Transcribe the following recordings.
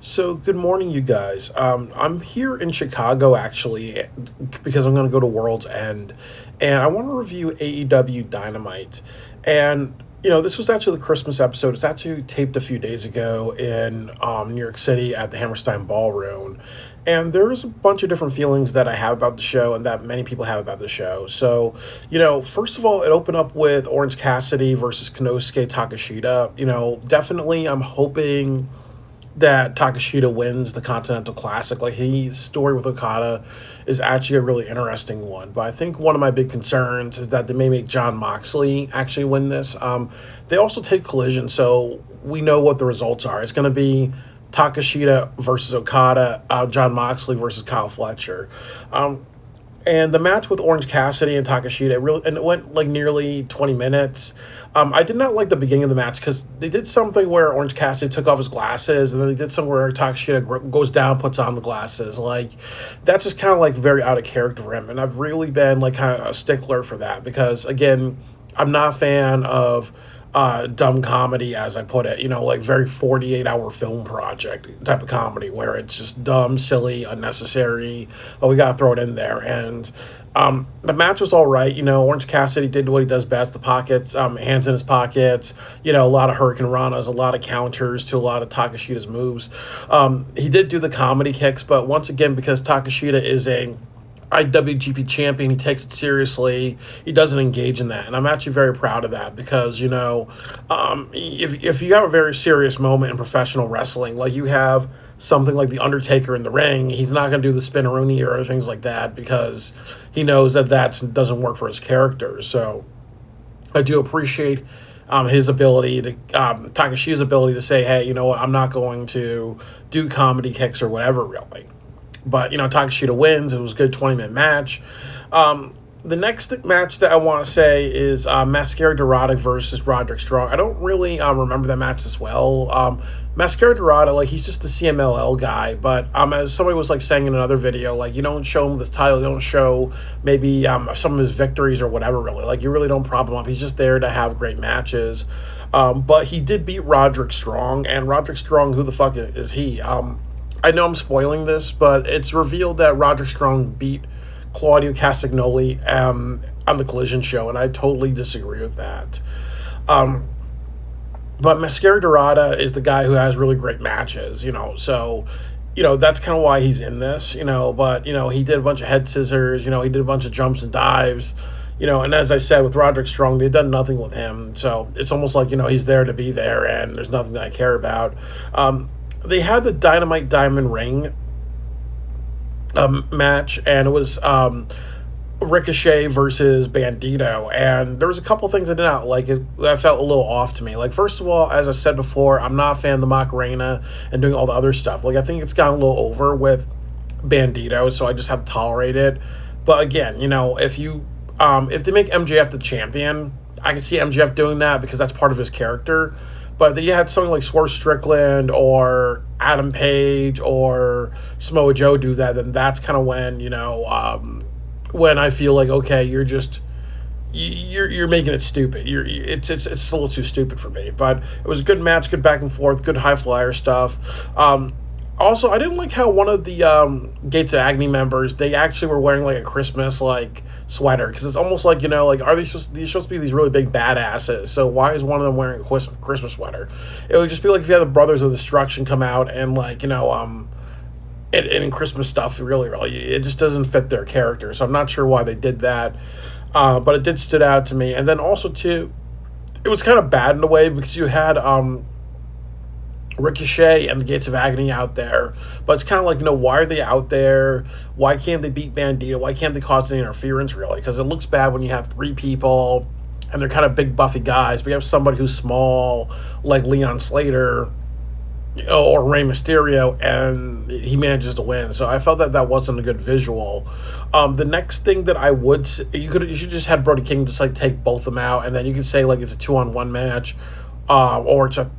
So, good morning, you guys. I'm here in Chicago actually because I'm going to go to World's End and I want to review AEW Dynamite. And, this was actually the Christmas episode. It's actually taped a few days ago in New York City at the Hammerstein Ballroom. And there's a bunch of different feelings that I have about the show and that many people have about the show. So, first of all, it opened up with Orange Cassidy versus Konosuke Takashita. Definitely I'm hoping that Takashita wins the Continental Classic. Like, his story with Okada is actually a really interesting one. But I think one of my big concerns is that they may make John Moxley actually win this. They also take Collision, so we know what the results are. It's going to be Takashita versus Okada, John Moxley versus Kyle Fletcher. And the match with Orange Cassidy and Takashita, it went like nearly 20 minutes. I did not like the beginning of the match because they did something where Orange Cassidy took off his glasses, and then they did something where Takashita goes down, puts on the glasses. Like, that's just kind of like very out of character for him. And I've really been like kind of a stickler for that because, again, I'm not a fan of dumb comedy, as I put it, like very 48-hour film project type of comedy where it's just dumb, silly, unnecessary, but we got to throw it in there. And the match was all right. Orange Cassidy did what he does best, the pockets, hands in his pockets, a lot of Hurricane Ranas, a lot of counters to a lot of Takashita's moves. He did do the comedy kicks, but once again, because Takashita is a IWGP champion, he takes it seriously. He doesn't engage in that, and I'm actually very proud of that because if you have a very serious moment in professional wrestling, like you have something like the Undertaker in the ring, he's not going to do the spinneroonie or other things like that because he knows that doesn't work for his character. So I do appreciate his ability to Takashi's ability to say, hey, you know what, I'm not going to do comedy kicks or whatever, really. But, Takashita wins. It was a good 20-minute match. The next match that I want to say is Mascara Dorada versus Roderick Strong. I don't really remember that match as well. Mascara Dorada, like, he's just the CMLL guy. But as somebody was, like, saying in another video, like, you don't show him the title. You don't show maybe some of his victories or whatever, really. Like, you really don't prop him up. He's just there to have great matches. But he did beat Roderick Strong. And Roderick Strong, who the fuck is he? I know I'm spoiling this, but it's revealed that Roderick Strong beat Claudio Castagnoli on the Collision show, and I totally disagree with that. But Mascara Dorada is the guy who has really great matches, so, that's kind of why he's in this, but, he did a bunch of head scissors, he did a bunch of jumps and dives, and as I said, with Roderick Strong, they've done nothing with him, so it's almost like, he's there to be there, and there's nothing that I care about. They had the Dynamite Diamond Ring match, and it was Ricochet versus Bandito, and there was a couple things I did not like that felt a little off to me. Like, first of all, as I said before, I'm not a fan of the Macarena and doing all the other stuff. Like, I think it's gotten a little over with Bandito, so I just have to tolerate it. But again, if they make MJF the champion, I can see MJF doing that because that's part of his character. But if you had something like Swerve Strickland or Adam Page or Samoa Joe do that, then that's kind of when I feel like, okay, you're making it stupid. It's a little too stupid for me. But it was a good match, good back and forth, good high flyer stuff. Also, I didn't like how one of the Gates of Agony members, they actually were wearing like a Christmas like sweater, because it's almost like, are these supposed to be these really big badasses? So why is one of them wearing a Christmas sweater? It would just be like if you had the Brothers of Destruction come out and like in Christmas stuff. Really, it just doesn't fit their character. So I'm not sure why they did that, but it did stood out to me. And then also too, it was kind of bad in a way because you had Ricochet and the Gates of Agony out there, but it's kind of like, why are they out there? Why can't they beat Bandito? Why can't they cause any interference, really? Because it looks bad when you have three people and they're kind of big, buffy guys, but you have somebody who's small, like Leon Slater, or Rey Mysterio, and he manages to win. So I felt that wasn't a good visual. The next thing that I would say, you should just have Brody King just like take both of them out, and then you could say like it's a 2-on-1 match, or it's a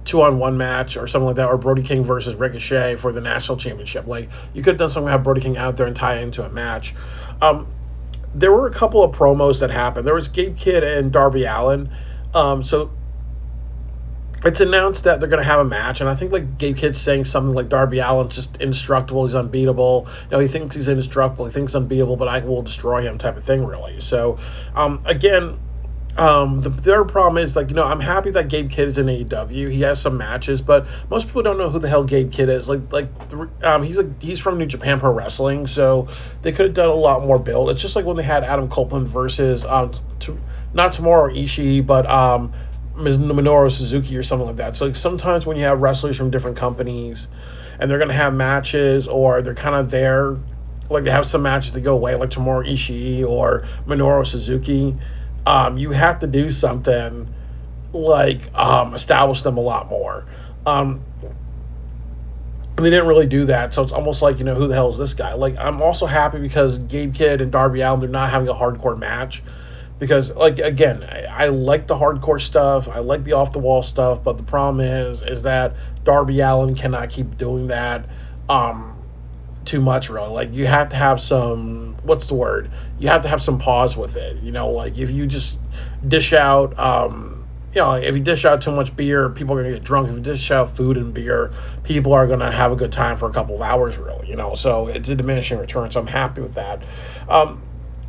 2-on-1 match or something like that, or Brody King versus Ricochet for the national championship. Like, you could have done something to have Brody King out there and tie it into a match. There were a couple of promos that happened. There was Gabe Kidd and Darby Allin. So it's announced that they're going to have a match, and I think like Gabe Kidd's saying something like Darby Allin's just indestructible, he's unbeatable. He thinks he's indestructible, he thinks unbeatable, but I will destroy him, type of thing, really. So, again, the other problem is like I'm happy that Gabe Kidd is in AEW. He has some matches, but most people don't know who the hell Gabe Kidd is. He's from New Japan Pro Wrestling, so they could have done a lot more build. It's just like when they had Adam Copeland versus not Tomohiro Ishii, but Minoru Suzuki or something like that. So like sometimes when you have wrestlers from different companies and they're gonna have matches or they're kind of there, like they have some matches that go away, like Tomohiro Ishii or Minoru Suzuki. You have to do something like establish them a lot more. They didn't really do that, so it's almost like, who the hell is this guy? Like, I'm also happy because Gabe Kidd and Darby Allin, they're not having a hardcore match. Because, like, again, I like the hardcore stuff, I like the off-the-wall stuff, but the problem is that Darby Allin cannot keep doing that too much, really. Like, you have to have some, what's the word? You have to have some pause with it. Like, if you just dish out, if you dish out too much beer, people are going to get drunk. If you dish out food and beer, people are going to have a good time for a couple of hours, really, So it's a diminishing return, so I'm happy with that.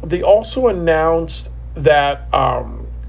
They also announced that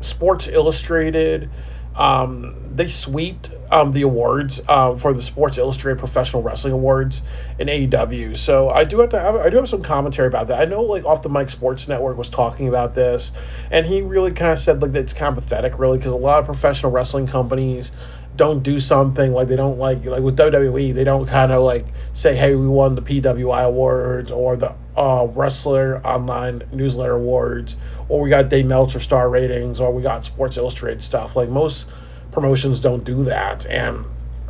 Sports Illustrated, they sweeped the awards for the Sports Illustrated Professional Wrestling Awards in AEW. So I do have some commentary about that. I know, like, Off the Mic Sports Network was talking about this, and he really kind of said like that it's kind of pathetic, really, because a lot of professional wrestling companies don't do something like they don't like with WWE, they don't kind of like say, hey, we won the PWI awards or the Wrestler Online Newsletter awards, or we got Dave Meltzer star ratings, or we got Sports Illustrated stuff. Like, most promotions don't do that, and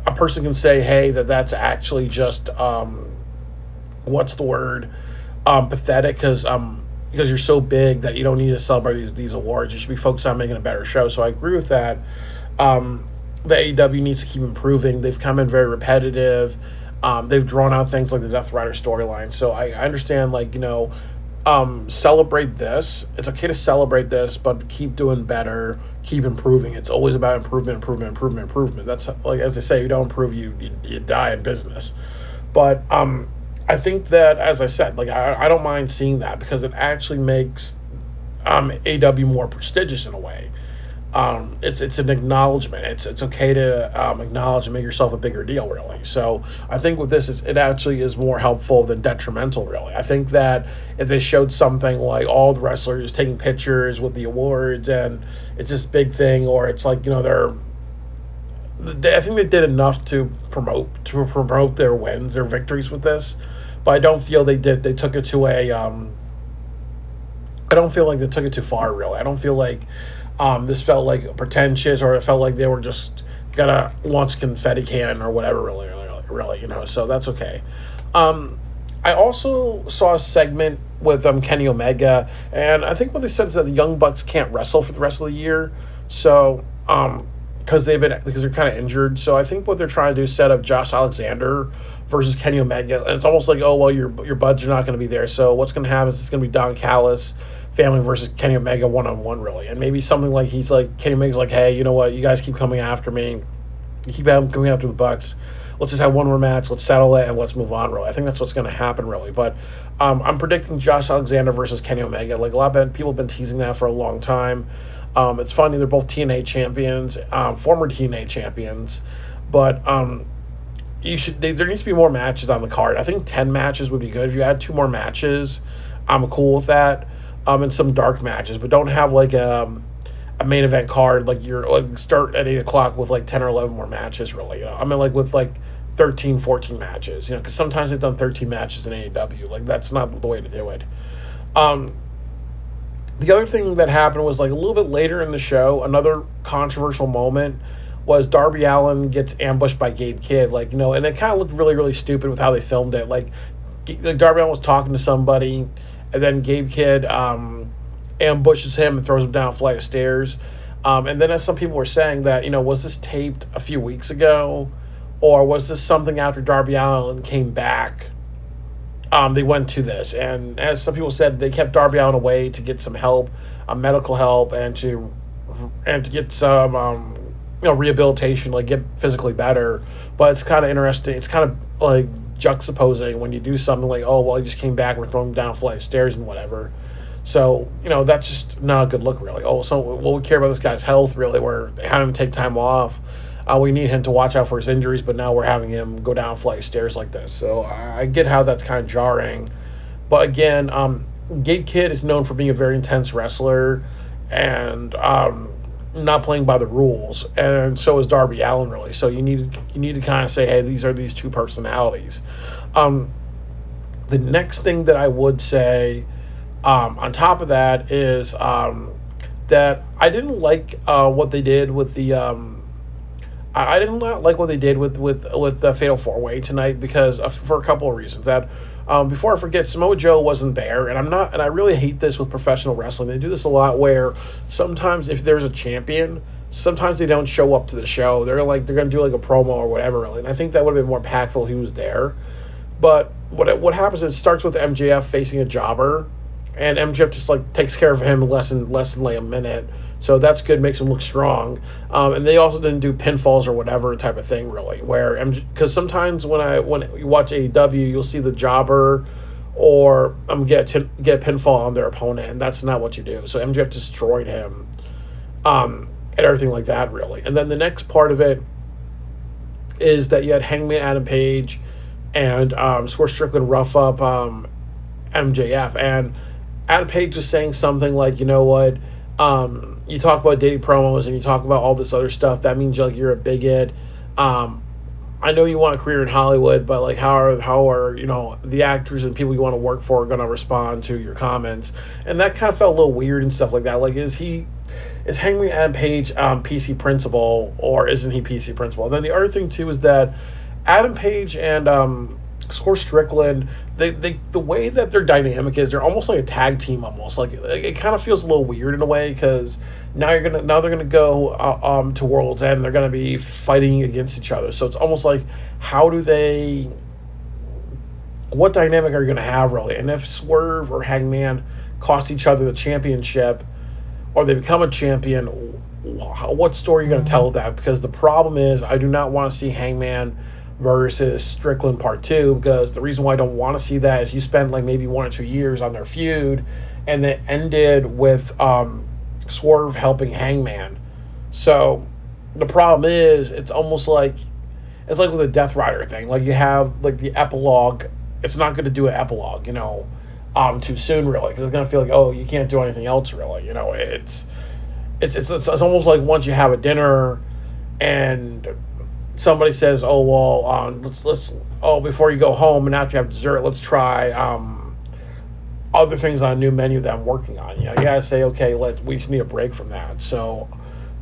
a person can say, hey, that's actually just what's the word, pathetic, because you're so big that you don't need to celebrate these awards. You should be focused on making a better show. So I agree with that. The AEW needs to keep improving. They've come in very repetitive. They've drawn out things like the Death Rider storyline. So I understand, like, celebrate this. It's okay to celebrate this, but keep doing better, keep improving. It's always about improvement. That's, like, as they say, you don't improve, you die in business. But I think that, as I said, like, I don't mind seeing that because it actually makes AEW more prestigious in a way. It's an acknowledgement. It's okay to acknowledge and make yourself a bigger deal, really. So I think with this, it actually is more helpful than detrimental, really. I think that if they showed something like all the wrestlers taking pictures with the awards and it's this big thing, or it's like, I think they did enough to promote their wins, their victories with this, but I don't feel they took it to a I don't feel like they took it too far, really. I don't feel like this felt like pretentious, or it felt like they were just gonna launch confetti cannon or whatever, really, so that's okay. I also saw a segment with Kenny Omega, and I think what they said is that the Young Bucks can't wrestle for the rest of the year, so because they're kind of injured. So I think what they're trying to do is set up Josh Alexander versus Kenny Omega, and it's almost like, oh well, your buds are not going to be there, so what's going to happen is it's going to be Don Callis family versus Kenny Omega one-on-one, really. And maybe something like Kenny Omega's like, hey, you know what, you guys keep coming after me, you keep coming after the Bucks, let's just have one more match, let's settle it, and let's move on, really. I think that's what's going to happen, really. But I'm predicting Josh Alexander versus Kenny Omega. Like, a lot of people have been teasing that for a long time. It's funny, they're both TNA champions, former TNA champions, but there needs to be more matches on the card. I think 10 matches would be good. If you add 2 more matches, I'm cool with that. And some dark matches, but don't have like a main event card like you're like start at 8 o'clock with like 10 or 11 more matches, really. I mean, like with like 13, 14 matches, because sometimes they've done 13 matches in AEW. Like, that's not the way to do it. The other thing that happened was, like, a little bit later in the show, another controversial moment was Darby Allin gets ambushed by Gabe Kidd, like, and it kind of looked really, really stupid with how they filmed it. Like Darby Allin was talking to somebody, and then Gabe Kidd ambushes him and throws him down a flight of stairs. And then, as some people were saying, that, was this taped a few weeks ago? Or was this something after Darby Allin came back? They went to this. And as some people said, they kept Darby Allin away to get some help, medical help, and to get some rehabilitation, like get physically better. But it's kind of interesting. It's kind of like juxtaposing when you do something like, oh well, he just came back, we're throwing him down a flight of stairs and whatever. So that's just not a good look, really. Oh, so we care about this guy's health, really. We're having him take time off. We need him to watch out for his injuries, but now we're having him go down a flight of stairs like this. So I get how that's kind of jarring. But again, Gabe Kidd is known for being a very intense wrestler and not playing by the rules, and so is Darby Allin, really. So you need to kind of say, hey, these are these two personalities. The next thing that I would say, on top of that, is that I didn't like what they did with the. I did not like what they did with the Fatal 4-Way tonight because for a couple of reasons. That before I forget, Samoa Joe wasn't there, and I really hate this with professional wrestling. They do this a lot, where sometimes if there's a champion, sometimes they don't show up to the show. They're gonna do like a promo or whatever, really. And I think that would have been more impactful if he was there. But what happens is it starts with MJF facing a jobber, and MJF just like takes care of him less than like a minute. So that's good, makes him look strong. And they also didn't do pinfalls or whatever type of thing, really. Where because sometimes when you watch AEW, you'll see the jobber or get a pinfall on their opponent, and that's not what you do. So MJF destroyed him, and everything like that, really. And then the next part of it is that you had Hangman Adam Page and Swerve Strickland rough up MJF, and Adam Page was saying something like, you know what, you talk about dating promos and you talk about all this other stuff, that means like you're a bigot. I know you want a career in Hollywood, but like how are the actors and people you want to work for going to respond to your comments? And that kind of felt a little weird and stuff like that. Like, is Hangman Adam Page PC principal, or isn't he PC principal? And then the other thing too is that Adam Page and Swerve Strickland, the way that their dynamic is, they're almost like a tag team, almost like it kind of feels a little weird in a way, because now they're gonna go to World's End, and they're gonna be fighting against each other. So it's almost like, what dynamic are you gonna have, really? And if Swerve or Hangman cost each other the championship, or they become a champion, what story are you gonna tell with that? Because the problem is, I do not want to see Hangman versus Strickland Part 2, because the reason why I don't want to see that is you spent like maybe 1 or 2 years on their feud, and it ended with Swerve helping Hangman. So the problem is, it's almost like with a Death Rider thing. Like, you have like the epilogue. It's not going to do an epilogue, too soon, really, because it's going to feel like, oh, you can't do anything else, really. It's almost like once you have a dinner and somebody says, oh well, let's before you go home and after you have dessert, let's try other things on a new menu that I'm working on. You gotta say, okay, we just need a break from that. So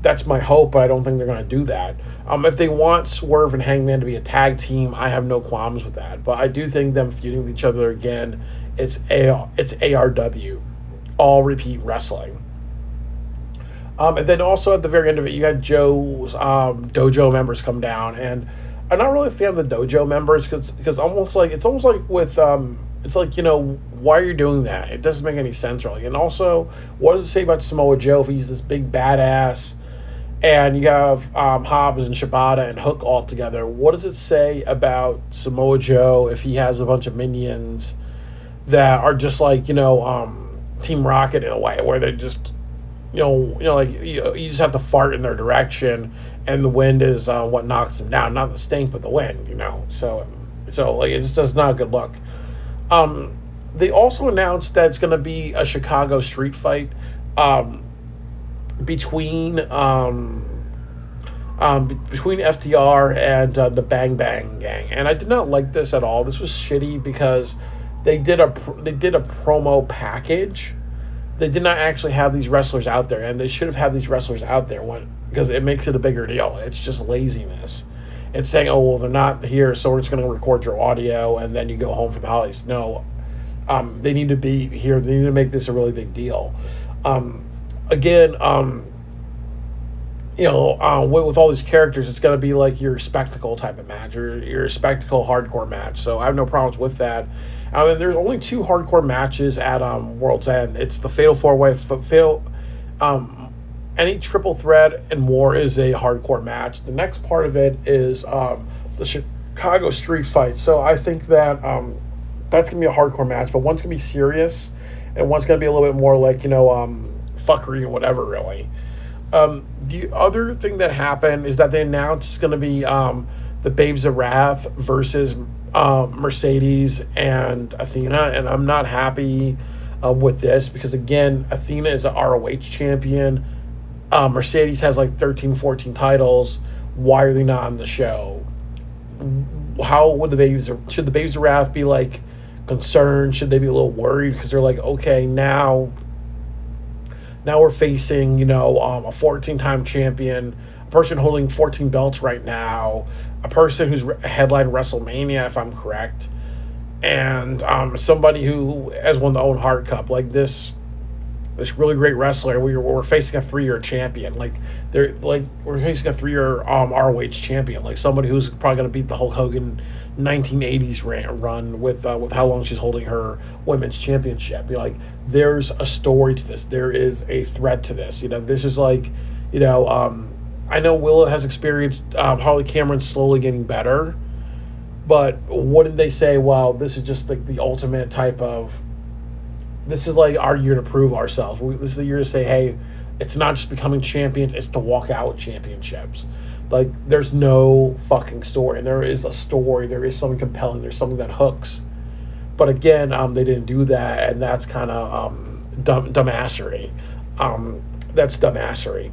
that's my hope, but I don't think they're gonna do that. If they want Swerve and Hangman to be a tag team, I have no qualms with that. But I do think them feuding with each other again, it's ARW, all repeat wrestling. And then also at the very end of it, you had Joe's dojo members come down, and I'm not really a fan of the dojo members because it's almost like with it's like, why are you doing that? It doesn't make any sense, really. And also, what does it say about Samoa Joe if he's this big badass, and you have Hobbs and Shibata and Hook all together? What does it say about Samoa Joe if he has a bunch of minions that are just like Team Rocket in a way, where they're just you just have to fart in their direction, and the wind is what knocks them down, not the stink, but the wind. So like, it's just not a good look. They also announced that it's going to be a Chicago street fight between FTR and the Bang Bang Gang, and I did not like this at all. This was shitty because they did a promo package. They did not actually have these wrestlers out there, and they should have had these wrestlers out there because it makes it a bigger deal. It's just laziness. It's saying, oh, well, they're not here, so we're just going to record your audio, and then you go home for the holidays. No, they need to be here. They need to make this a really big deal. Again, with all these characters, it's going to be like your spectacle type of match, or your spectacle hardcore match. So I have no problems with that. There's only 2 hardcore matches at World's End. It's the Fatal 4-Way, any triple threat and more is a hardcore match. The next part of it is the Chicago street fight. So I think that that's gonna be a hardcore match, but one's gonna be serious, and one's gonna be a little bit more like fuckery and whatever. Really. The other thing that happened is that they announced it's gonna be the Babes of Wrath versus Mercedes and Athena, and I'm not happy with this because again, Athena is an ROH champion. Mercedes has like 13, 14 titles. Why are they not on the show? How would the Babes? Should the Babes of Wrath be like concerned? Should they be a little worried because they're like, okay, now we're facing a 14-time champion, a person holding 14 belts right now, a person who's headlined WrestleMania, if I'm correct, and somebody who has won the Owen Hart Cup, like this really great wrestler. We're facing a 3-year champion. We're facing a 3-year ROH champion, like somebody who's probably going to beat the Hulk Hogan 1980s run with how long she's holding her women's championship. There's a story to this. There is a thread to this. This is like, I know Willow has experienced Harley Cameron slowly getting better, but wouldn't they say, well, this is just like the ultimate type of, this is like our year to prove ourselves. This is the year to say, hey, it's not just becoming champions, it's to walk out with championships. Like, there's no fucking story. And there is a story. There is something compelling. There's something that hooks. But again, they didn't do that, and that's kind of dumbassery. That's dumbassery.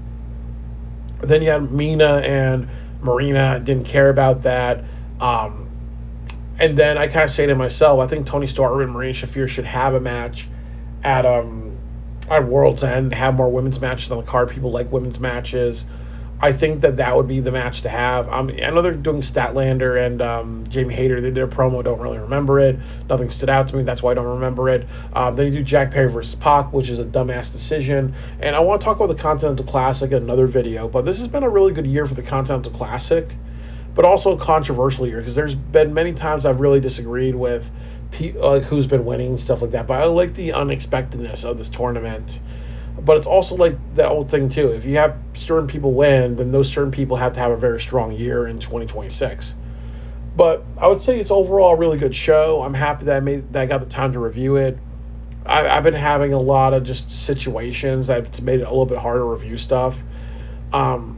Then you had Mina and Marina, didn't care about that. And then I kind of say to myself, I think Tony Storm and Marina Shafir should have a match at World's End, have more women's matches on the card. People like women's matches. I think that would be the match to have. I know they're doing Statlander and Jamie Hayter. They did a promo, don't really remember it. Nothing stood out to me, that's why I don't remember it. Then you do Jack Perry versus Pac, which is a dumbass decision. And I want to talk about the Continental Classic in another video, but this has been a really good year for the Continental Classic, but also a controversial year, because there's been many times I've really disagreed with who's been winning and stuff like that. But I like the unexpectedness of this tournament. But it's also like that old thing too. If you have certain people win, then those certain people have to have a very strong year in 2026. But I would say it's overall a really good show. I'm happy that I got the time to review it. I've been having a lot of just situations that made it a little bit harder to review stuff. And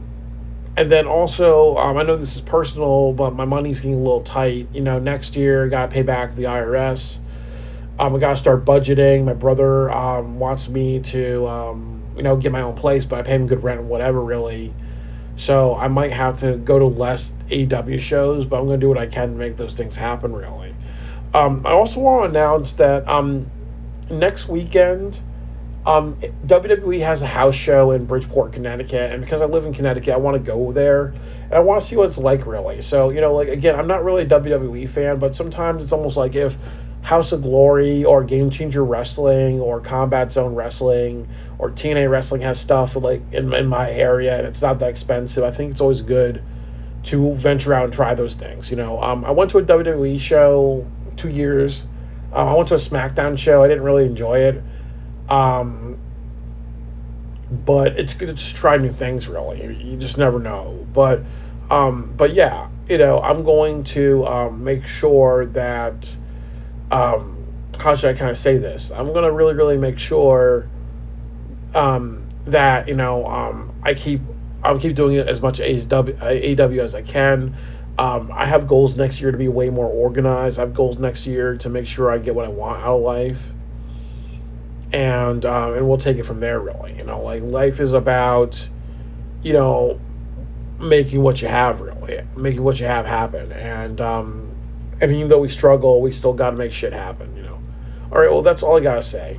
then also, I know this is personal, but my money's getting a little tight. Next year, I got to pay back the IRS. I got to start budgeting. My brother wants me to, get my own place, but I pay him good rent and whatever, really. So I might have to go to less AEW shows, but I'm going to do what I can to make those things happen, really. I also want to announce that next weekend, WWE has a house show in Bridgeport, Connecticut, and because I live in Connecticut, I want to go there, and I want to see what it's like, really. So, again, I'm not really a WWE fan, but sometimes it's almost like if House of Glory or Game Changer Wrestling or Combat Zone Wrestling or TNA Wrestling has stuff like in my area and it's not that expensive, I think it's always good to venture out and try those things. I went to a WWE show 2 years. I went to a SmackDown show. I didn't really enjoy it. But it's good to just try new things, really. You just never know. But yeah, I'm going to make sure that how should I kind of say this? I'm going to really, really make sure that, I'll keep doing it as much AEW as I can. I have goals next year to be way more organized. I have goals next year to make sure I get what I want out of life. And we'll take it from there, really. Life is about, making what you have, really. Making what you have happen. And even though we struggle, we still got to make shit happen, All right, well, that's all I got to say.